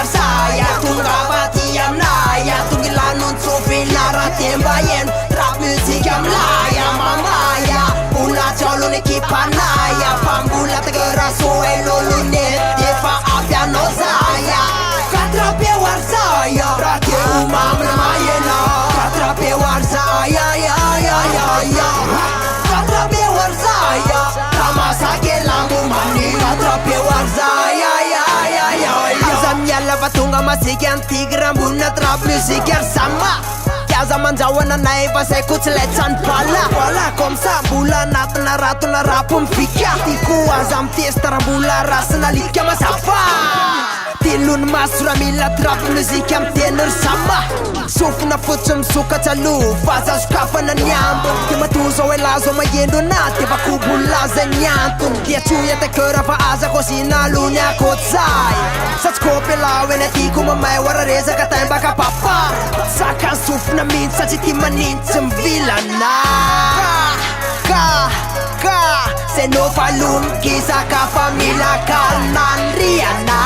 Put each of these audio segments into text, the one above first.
Saya tunggabati yang naya tunggilan untuk filara tembayen rap musik yang laya mamaya pula calon ekipanaya pambula tegera soe lolune defa abia no saya katrape war saya rakyat umam namayena katrape war saya ya katrape war saya kama sake lambu mani katrape war saya Yalla patunga masih yang tiga rambutnya trap musik yang sama Kya zaman jawana naik pasai kuceletan pala Wala komsa bulan natna ratuna rapum fika Tiku azam tes tarambula rasana likya masafa Tilun masura mila trap musik yang tenor sama Sufuna futsum suka calu Fasa sukafa na nyambung Tima tuzo e lazo mayendo na Tiba kubula za nyantun Dia cuya te kera fa aza kosina lunya kotsai Sats kope lawe na tiku mamay wara reza katay baka papa Sakan sufuna minsa si timanintsum vilana Ka Seno falun kisa ka famila kalman riana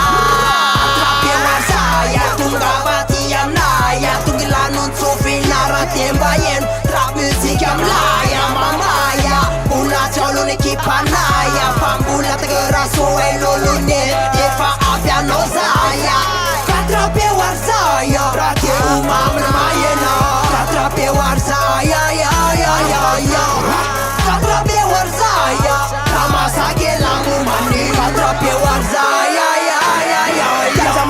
Tembayen trap musik yang laya mamaya pula calon ekipanaya pambula tegera soe lolune defa abia no saya katrape war saya rakyat umam namayena katrape war saya ya katrape war saya kama sake lambu mani katrape war saya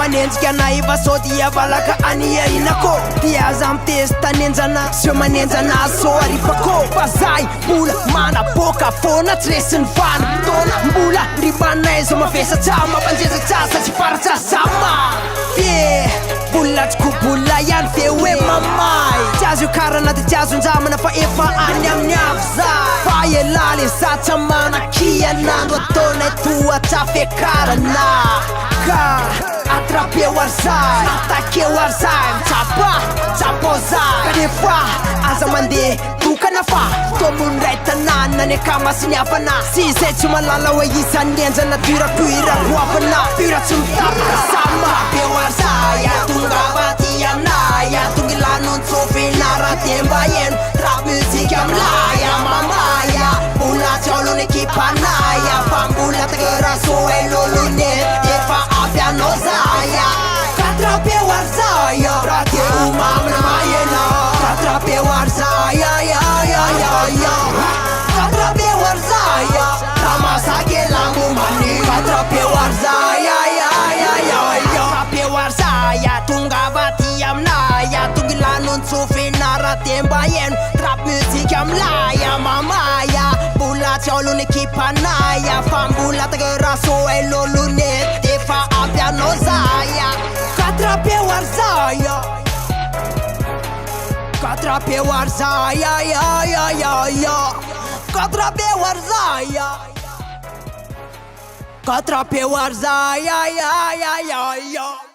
Manenjika naiva so dia balaka ania inako Dia zam testa nenjana Sio manenjana so aripako Bazai bula mana boka fona Tresin van tona Mbula ribana ezo mafesa chama Banjeza chasa chipara chasama Yeah Bulat kubula yan fewe mamai Jazu karana te jazu njamana fa efa anyam nyafzai Faye lali sa chamana kia nando tone tua chafe karana Ka Atrape warzai, atake warzai Chapozai Kadefa, azamande, tukanafa Tomun reta nana, ne kama sinyapana Sise chumalala wa yisan yenza na pira guapana Pira chumtapa sama Atrape warzai, tungabati yang naya Tungilanun sofinara tembayen Trap musik yang laya mamaya Pula calon ekipanaya Pambula tegera soe lolune Defa abia no saya Katrape war saya rakyat umam namayena Katrape war saya ya Katrape war saya kama sake lambu mani Katrape war saya ya Katrape war saya tunggabati yang naya Tunggilanun sufinara tembayen Trap musik yang laya mamaya Pula calon ekipanaya Pambula tegera soe lolune Defa abia no saya Katrape war saya Katrape war saya ya Katrape war saya Katrape war saya ya